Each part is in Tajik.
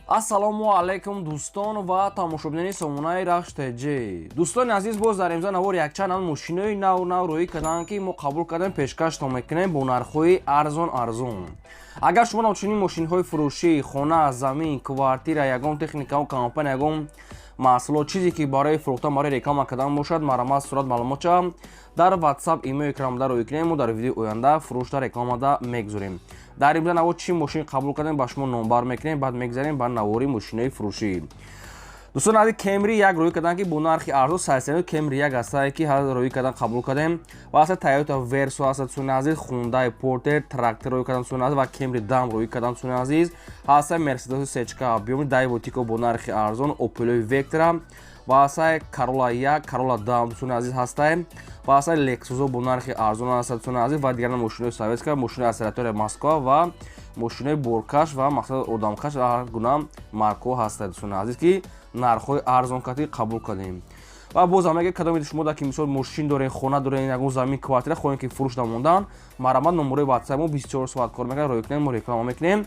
ассалому алайкум дӯстон ва тамошобинани сомонаи Рахш ТЖ. Дӯстони азиз, боз дар имзо навор якчанд мошинои нав рӯӣ карданд ки мо қабул кардем пешкаштон мекунем бо нархҳои арзон. Агар шумо навчунин мошинҳои фурӯшӣ, хона, замин, квартира, ягон техникао компания, ягон маҳсулот, чизе ки барои фурӯхтан, барои реклама кардан бошад, марамат сурат маълумота дар WhatsApp имейл экраномада рӯй кунем. Мо дар видеои оянда фурӯшта рекламада мегузорем. дар имзо навор чӣ мошин қабул кардем ба шумо номбар мекунем, баъд мегзарем ба навори мошинаи фурӯшӣ. дӯстон азиз, Camry 1 рӯй кардан ки бо нархи арзон сайсиянут Camry 1 ҳастае ки рӯй кардан қабул кардем. ва ҳаста Toyota Verso ҳаста дӯстони азиз, Hyundai Porter трактор рӯй кардан дӯстони азиз ва Camry Dam рӯй кардан дӯстони азиз. ҳаста Mercedes Sechka объёми Daivotico бо нархи арзон, Opel Vectra ва ҳаста Corolla 1, Corolla Dam дӯстони азиз ҳастае. ва ҳаста Lexus бо нархи арзон ҳаста дӯстони азиз ва дигар мошинои советска, мошинои акселератори Москва ва мошинои боркаш ва мақсад одамкаш ҳар гуна маркаҳо ҳастанд дӯстони азиз ки нархҳои арзонкатӣ қабул кардем. ва боз ҳам агар кадоми шумо ки мисол мошин дорен, хона дорен, ягон замин, квартира хоҳем ки фурӯш намондан, марамат номерои WhatsApp мо 24 соат кор мекунад, рӯй кунем, мо реклама мекунем.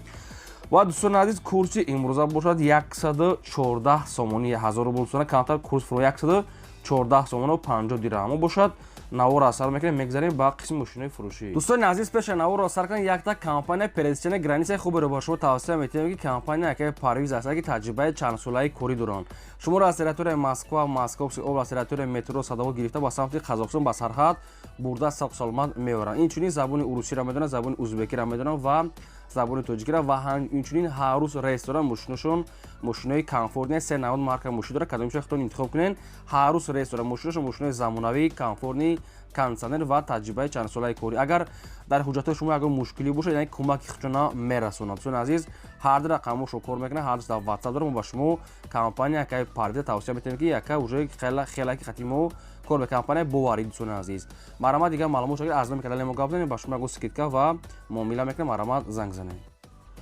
ва дӯстони азиз, курси имрӯза бошад 114 сомони 1000 рубл дӯстона, камтар курс фуро 114 сомони 50 дирҳамо бошад. навора сар мекунем, мегзарем ба қисми мошинаи фурӯшӣ. дӯстони азиз, пеша навора сар кунем, якта компания Пересичани границаи хуберо ба шумо тавсия метиҳем ки компания яке парвиз аст ки таҷрибаи чандсолаи корӣ доранд. шуморо аз территорияи Москва, Московский област, территорияи метро Садовод гирифта ба самти Қазоқистон ба сарҳад бурда сахт саломат меоранд. инчунин забони урусиро медонанд, забони узбекиро медонанд ва забони тоҷикиро ва инчунин ҳар рӯз ресторан мошиношон мошинои комфортни 390 марка мошин дорад. кадомиша худтон интихоб кунед. ҳар рӯз ресторан мошиношон мошинои замонавӣ, комфортни, кондитсионер ва таҷрибаи чандсолаи корӣ. агар дар ҳуҷҷатҳои шумо ягон мушкилӣ бошад, яъне кӯмаки худшона мерасонад. дӯстони азиз, ҳар ду рақамошо кор мекунад, ҳар ду дар WhatsApp дорам. мо ба шумо компания якай парвида тавсия метиҳем ки яка уже хелаки хати мо кор ба компания боварид. дӯстони азиз, марамат дигар маълумот агар аз номи канали мо гап занем, ба шумо ягон скидка ва муомила мекунем, марамат занг занем.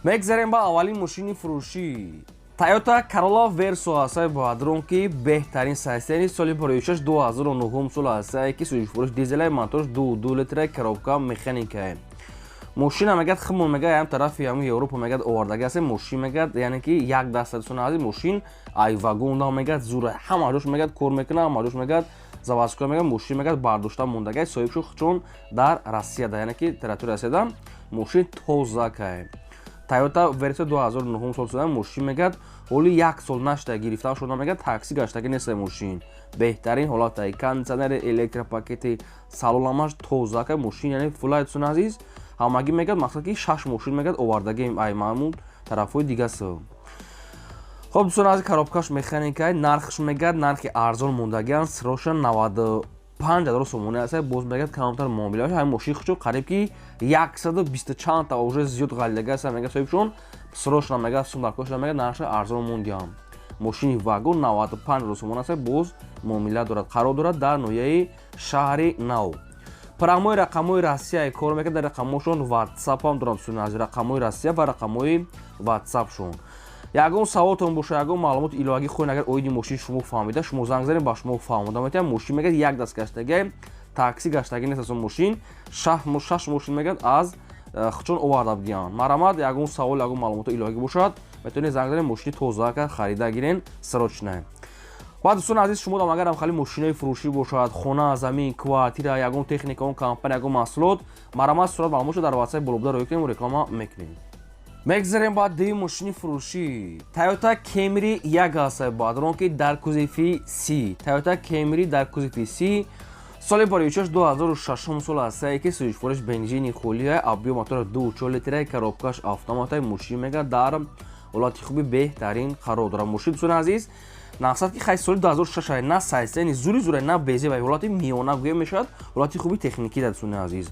мегзарем ба аввалин мошини фурӯшӣ. Toyota Corolla Verso ҳастае боадрон ки беҳтарин сайсияни соли 2009 сол ҳастае ки сӯзишфурӯш дизелаи мотор 2 литраи коробка механикае. мошина мегӯяд химон мегӯяд ям тарафи ҳамин Европа мегӯяд овардаги ҳаст. мошин мегӯяд яъне ки як даста дӯстони азиз, мошин айвагонда мегӯяд зура ҳама ҷош мегӯяд кор мекунад, ҳама ҷош мегӯяд заводскор мегӯяд. мошин мегӯяд бардошта мондаги соҳибшо чун дар Россияда, яъне ки территорияи Россияда мошин тозакае. Toyota Verso 2009 сол шуда мошин мегӯяд ҳоли 1 сол нашта гирифта шуда мегӯяд такси гаштаги неста мошин. беҳтарин ҳолатаи кондитсионери, электропакети, салонамаш тозака мошин, яъне фулай дӯстони азиз, ҳамагӣ мегӯяд мақсад ки 6 мошин мегӯяд овардаги ай маъмул тарафҳои дигасо. хоб дӯстони азиз, коробкаш механикаи нархш мегӯяд нархи арзон мондагиан сроша 95,000 сомони аст. боз мегӯяд камтар муомила ҳамин мошин худшо қариб ки 120 чанд уже зиёд галидаги аст мегӯяд соҳибшон срочно мегӯяд сумдаркоша мегӯяд нархи арзон мондиам. мошини вагон 95,000 сомон аст. боз муомила дорад, қарор дорад дар ноҳияи шаҳри нав. программаи рақамҳои Россияи кор мекунад. дар рақамҳошон WhatsApp ҳам дорад дӯстони азиз, рақамҳои Россия ва рақамҳои WhatsAppшон. ягон саволтон боша, ягон маълумоти иловагӣ хоҳед, агар оиди мошин шумо фаҳмида, шумо занг занед, ба шумо фаҳмода метавонем. мошин мегӯяд як даст гаштаги такси гаштаги нест. мошин 6 мошин мегӯяд аз худшон оварда будианд. марамат ягон савол, ягон маълумоти иловагӣ бошад, метавонед занг занед, мошини тозака харида гирен срочна. баъд дӯстони азиз, шумо дам агарам хали мошинаи фурӯшӣ бошад, хона, замин, квартира, ягон техника, он компания, ягон маҳсулот, марамат сурат маълумотшо дар WhatsApp болобуда рӯй кунем, реклама мекунем. мегзарем ба дуюм мошини фурӯшӣ. Toyota Camry 1 ҳастае боадрон ки дар кузифи C. Toyota Camry дар кузифи C соли 2006 сол ҳастае ки сӯзишфурӯш бензини холия, объём мотор 2.4 литраи, коробкаш автоматаи мошин мегӯяд дар ҳолати хуби беҳтарин қарор дорад. мошин дӯстони азиз, нақсад ки хай соли 2006 на сайсияни зури на безева, ҳолати миёна гӯя мешавад, ҳолати хуби техникӣ дар дӯстони азиз.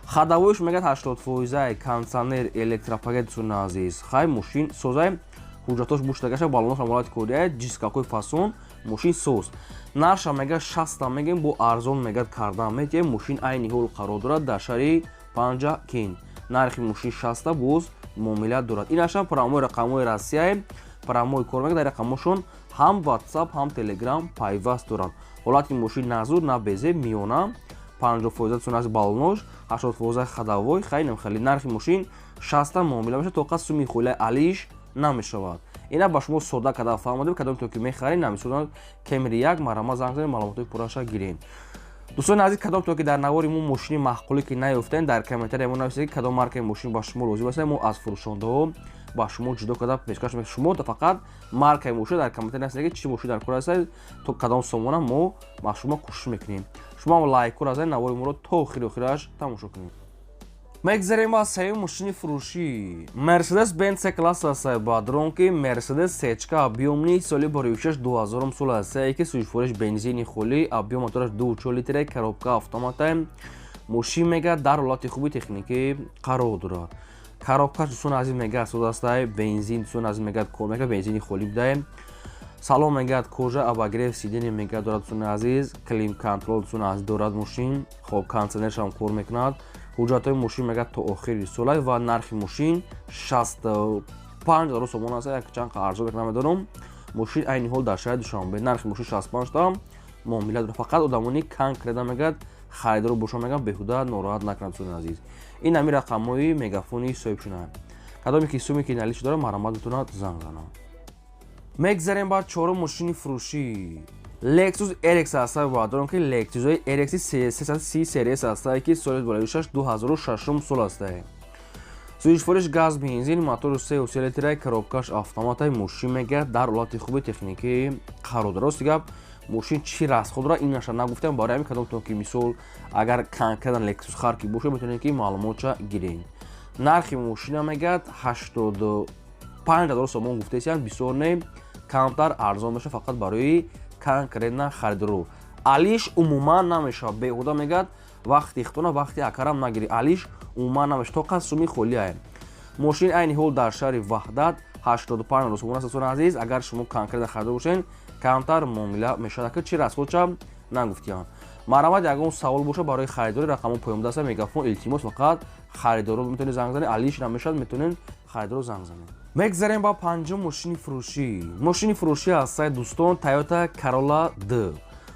хадавоиш мегӯяд 80%, кондитсионер, электропакет дӯстони азиз. хай мошин созай, ҳуҷҷатош буштагаша, баллонош ҳам ҳолати кория, дискакои фасон, мошин соз. нарша мегӯяд 60 мегӯем, бо арзон мегӯяд кардан метиҳем. мошин айни ҳол қарор дорад дар шаҳри Панҷа Кин. нархи мошин 60 боз муомила дорад. инаша программаи рақамҳои Россияи программаи кор мекунад. дар рақамҳошон ҳам WhatsApp, ҳам Telegram пайваст доранд. ҳолати мошин на зур, на безе, миёна, 50% дӯстони азиз баллонош, 80% хадавой, хай намхали. нархи мошин 60 муомила мешавад, то қад суми холияи алиш намешавад. اینا با شما سودا کدا فهمیدم کدام تو که میخرین نمیسودن کمری یک مرا زنگ زدین معلومات پوراش گیرین. دوستان عزیز کدام تو که در نوار مو ماشین معقولی که نیافتین در کامنتر مون نویسید کدام مارک ماشین با شما روزی واسه مو از فروشنده و با شما جدا کدا پیشکش میکنم شما فقط مارک ماشین در کامنتر نویسید چی ماشین در کور است تو کدام سومون مو با شما کوشش میکنیم شما لایک کور از نوار مو رو تا خیرش تماشا کنید. مگذاریم با سوم ماشین فروشی مرسدس بنز کلاس است با درونکی مرسدس سچکا ابیومنی سالی باریوشش 2000 سال است که سویش فروش بنزینی خالی ابیوم موتورش 2.4 لیتر коробка автомат ماشین میگه در حالت خوبی تکنیکی قرار داره коробка سون از میگه اساس است بنزین سون از میگه کمک بنزینی خالی بده سالن میگه کجا اباگریف سیدین میگه دارد سون عزیز کلیم کنترل سون از دارد ماشین خوب کانسلرش هم کار میکند حجات ماشین میگه تا آخری سال و نرخ ماشین 65,000 سوم است یک چند ارزو بکنم دارم ماشین عین حال در شهر دوشنبه نرخ ماشین 65 تا معامله داره فقط آدمانی کان کرده میگه خریدار رو باشون میگم بهوده ناراحت نکنید سون عزیز این همین رقمای مگافونی صاحب شونه کدامی که سومی که نالیش داره مرامت میتونه زنگ زنه. مگذاریم با چهارم ماشین فروشی لکسوس RX است و دارم که لکسوس RX 330 سری است که سال بالایش 2006 سال است. سویش فروش گاز بنزین موتور 3 لیتر коробкаш автомат ماشین میگه در حالت خوبی تکنیکی قرار داره است که ماشین چی راست خود را این نشان نگفتم برای همین کدام تو که مثال اگر کان کردن لکسوس خارکی باشه میتونید که معلومات گیرین نرخ ماشین میگه 85,000 سوم گفته است بسیار نه کمتر ارزان میشه فقط برای کان کردن خریدارو علیش عموما نمیشه بهوده میگه وقتی خطونه وقتی اکرم نگیری علیش عموما نمیشه تو قصد سومی خالی است ماشین عین حال در شهر وحدت 85,000 سوم است عزیز اگر شما کان کردن خریده باشین کمتر معامله میشه که چی راست خودم نگفتیان مرامت اگه اون سوال باشه برای خریداری رقم پایین دسته مگافون التیماس فقط خریدار رو میتونید زنگ زنید علیش نمیشه میتونین خریدار رو زنگ زنید. مگذاریم با پنجم ماشین فروشی است دوستان تویوتا کرولا د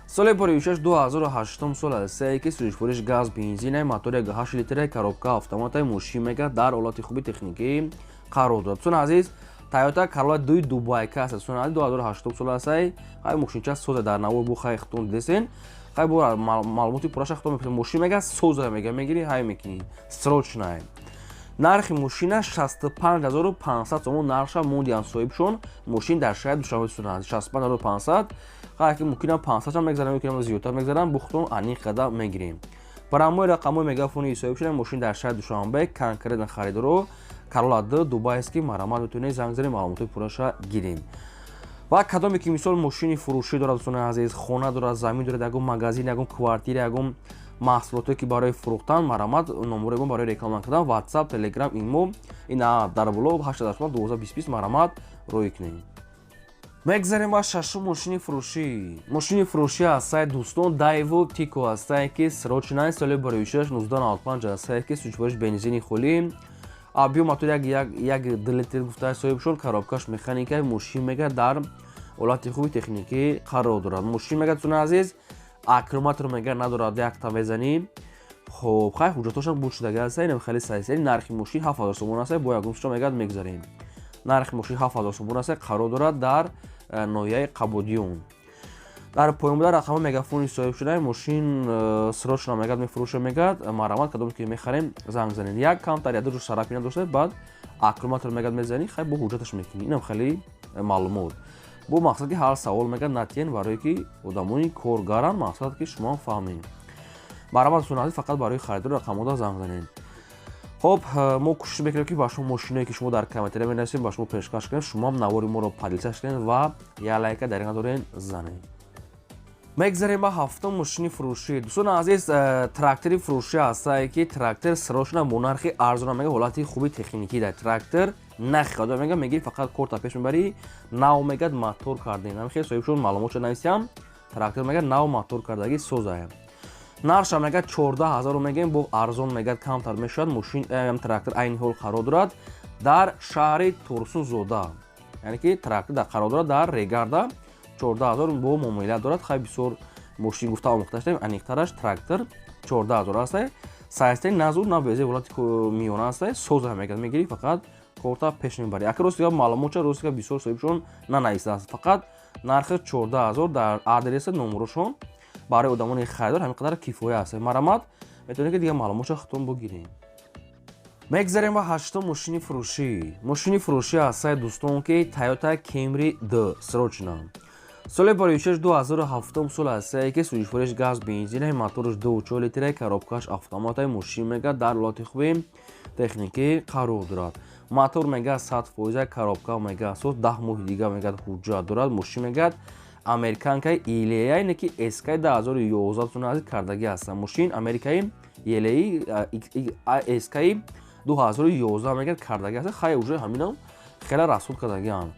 سال باریوشش 2008 سال است که سویش فروش گاز بنزین موتور 8 لیتر коробка автомат ماشین میگه در حالت خوبی تکنیکی قرار دارد چون عزیز تویوتا کرولا 2 دوبایکه است چون عزیز 2008 سال است های ماشین چه سوز در نوار بو خای ختون دسین خای بو معلوماتی پراش ختون ماشین میگه سوز میگه میگیری های میکنی سروچنای نرخ ماشین 65,500 سوم نرخش موندیان صاحبشون ماشین در شهر دوشنبه سونند 65,500 خاطر که ممکنه 500 هم میگذارن میکنم زیادتر میگذارن بختون انی قدم میگیریم برای رقمای مگافونی صاحبشون ماشین در شهر دوشنبه کان کردن خریدارو کرولا د دوبای است که مرامت میتونه زنگ زنید معلومات پوراش گیرین و کدامی که مثال ماشین فروشی داره دوستان عزیز خونه داره زمین داره یگون مغازین یگون کوارتیر یگون محصولاتی که برای فروختن مرامت نمره برای رکلام کردن واتساپ تلگرام ایمو اینا در بلوگ 88 مرامت روی کنید. مگذاریم با ششم ماشین فروشی است دوستان دایو تیکو است که سروچنای سال باریوشش 1995 است که سوچورش بنزینی خالی ابیو موتور یک لیتر گفته صاحبشون коробкаш مکانیکی ماشین میگه در حالت خوبی تکنیکی قرار دارد ماشین میگه دوستان عزیز اکروماتر میگه ندارد یک تا بزنی خب خیلی حجتاش هم بود شده است اینم خیلی سعی نرخ ماشین 7000 سوم است با یگون شما میگه میگذاریم نرخ ماشین 7000 سوم است قرار دارد در نوعیه قبودیون در پایین بوده رقم مگافونی صاحب شده ماشین سروش نمیگه میفروشه میگه مرامت کدوم که میخریم زنگ زنید یک کانتر یا دو شراب اینا داشته بعد اکروماتر میگه میزنی خیلی با حجتش میکنی اینم خیلی معلومات بو مقصد که هر سوال میگه نتین برای که آدمونی کارگران مقصد که شما فهمید مرامت سونازی فقط برای خریدار رقم زنگ زنید. خب ما کوشش میکنیم که با شما ماشینایی که شما در کامنتر می‌نویسید با شما پیشکش کنیم شما هم نواری ما رو پادلسش کنید و یا لایک در این دورین زنید. مگذاریم با هفتم ماشین فروشی دوستان عزیز تراکتوری فروشی است که تراکتور سروشنا مونارخ ارزان میگه حالتی خوبی تکنیکی داره تراکتور نخواد میگه میگی فقط کورت پیش میبری ناو میگه موتور کردین هم خیلی صاحبشون معلومات نویسیم تراکتور میگه ناو موتور کردگی سوزه نرخش میگه 14,000 میگیم با ارزان میگه کمتر میشد ماشین تراکتور عین حال قرار دارد در شهر تورسون زوده یعنی که تراکتور در قرار دارد در ریگاردا 14,000 با معامله دارد خیلی بسیار ماشین گفته آموخته شدیم انیقترش تراکتور 14,000 است سایسته نزور نبیزه ولات میونه است سوز هم میگه میگیری فقط корта пеш мебарӣ. Аки ростига маълумотша ростига бисёр соҳибшон нанавистааст. Фақат нархи 14000 дар адреси номерошон барои одамони харидор ҳамин қадар кифоя аст. Марамат метавонед ки дигар маълумотша худтон бигиред. Мегзарем ба 8 мошини фурӯшӣ. Мошини фурӯшӣ аз сайи дӯстон ки Toyota Camry D срочна. Соли бароишаш 2007 сол астае ки сӯзишвориш газ бензинаи мотораш 2.4 литраи коробкааш автоматаи мошин мега дар лоти хуби техникӣ қарор дорад. Мотор мега 100% коробка мега асос 10 моҳи дига мега ҳуҷҷат дорад. Мошин мега американкаи ELA яъне ки SK 2011 назди кардаги аст. Мошин америкаи ELA SK 2011 мега кардаги аст. Хай уже ҳаминам хеле расход кардагиам.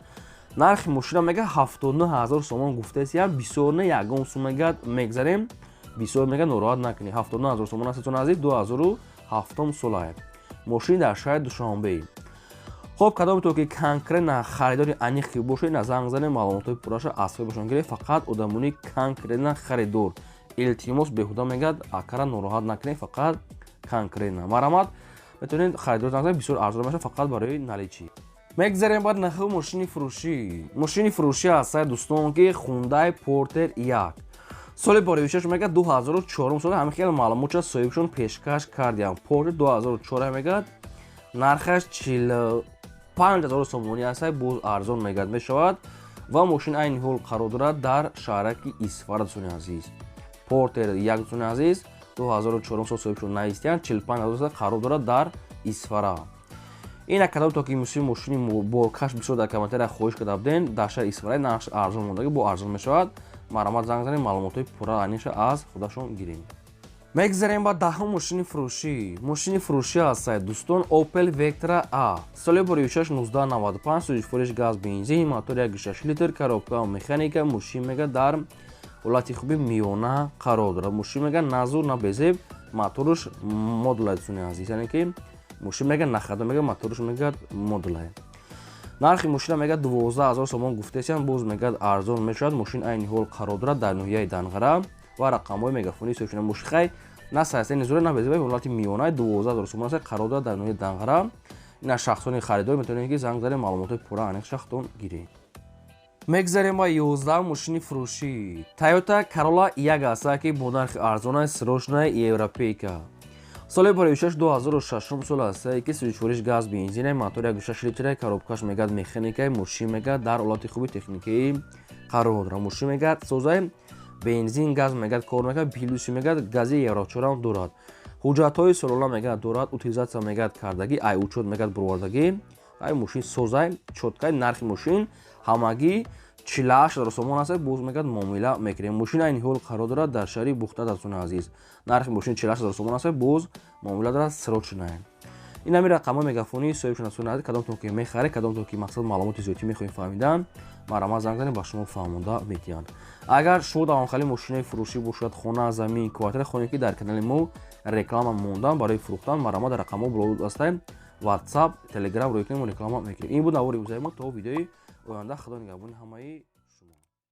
Нархи мошина мега 79000 сомон гуфтааст. Яъне бисёр не ягон сум мега мегзарем. Бисёр мега нороҳат накунед. 79000 сомон аст назди 2007 солае. Мошин дар шаҳри Душанбе. Хоб кадом то ки конкретна харидори аниқи бошед, на занг занед, маълумотои пурраша аз хобашон гиред. Фақат одамони конкретна харидор. Илтимос беҳуда мегад акара нороҳат накунед, фақат конкретна. Марамат метавонед харидор занг занед, бисёр арзон мешавад фақат барои наличӣ. Мегзарем ба нархи мошини фурӯшӣ. Мошини фурӯшӣ аз сайи дӯстон ки Hyundai Porter 1. Соли бароишаш мега 2004 сол ҳамин хел маълумотша соҳибшон пешкаш кардиам. Porter 2004 мегад нархаш 45000 сомонӣ аст, боз арзон мегад мешавад ва мошин айни ҳол қарор дорад дар шаҳраки Исфара дӯстони азиз. Porter 1 дӯстони азиз 2004 сол соҳибшон навистиянд 45000 қарор дорад дар Исфара. ин акадам то ки мусли мошини боркаш бисёр дар комментария хоҳиш карда будем дар шаҳри Исфара нархш арзон мондаги бо арзон мешавад. Марамат занг занед, маълумотои пурра аниша аз худашон гирем. Мегзарем ба 10 мошини фурӯшӣ. Мошини фурӯшӣ аз сайи дӯстон Opel Vectra A. Соли бароишаш 1995 сӯзишвориш газ бензин, мотор 1.6 литр, коробка механика. Мошин мега дар ҳолати хуби миёна қарор дорад. Мошин мега назур на безеб, мотораш модулай дӯстони азиз, яъне ки мошин мега нахада мега мотораш мега модулай. Нархи мошина мега 12000 сомон гуфтааст, боз мега арзон мешавад. Мошин айни ҳол қарор дорад дар ноҳияи Данғара ва рақамҳои мегафонии соҳибшона мошинхай на сайсани зуре на безебай ҳолати миёнаи 12000 сомон аст қарор дорад дар ноҳияи Данғара. ина шахсони харидор метавонед ки занг занед, маълумотои пурра аниқ шахтон гиред. Мегзарем ба 11 мошини фурӯшӣ. Toyota Corolla 1 аст ки бо нархи арзонаи срочнаи европейка. соли бароишаш 2006 сол аст ки сӯзишвориш газ бензинаи мотор 1.6 литраи коробкаш мегад механикаи мошин мегад дар ҳолати хуби техникии қарор дорад. Мошин мегад созаи бензин газ мегад кор мекад, пилюси мегад гази евро 4 дорад. ҳуҷҷатҳои солона мегад дорад, утилизатсия мегад кардаги, ай-учёт мегад бурвардаги. ай мошин созай чоткаи нархи мошин ҳамагӣ 48000 сомон аст, боз мегад муомила мекунем. Мошин айни ҳол қарор дорад дар шаҳри Бухта дӯстони азиз. Нархи мошин 48000 сомон аст, боз муомила дорад срочная. ин ҳамин рақамҳои мегафонии соҳибшона дӯстони азиз, кадомтон ки мехаред, кадомтон ки мақсад маълумоти зиёдӣ мехоҳем фаҳмидан, марамат занг занед, ба шумо фаҳмонда метиҳанд. Агар шумо давомхали мошинаи фурӯшӣ бошад, хона, замин, квартира хоҳед ки дар канали мо реклама мондан барои фурӯхтан, марамат дар рақамҳо боло астаем. WhatsApp, Telegram рӯй кунем, реклама мекунем. ин буд навори имрӯзаи мо. То видеои оянда худо нигаҳбони ҳамаи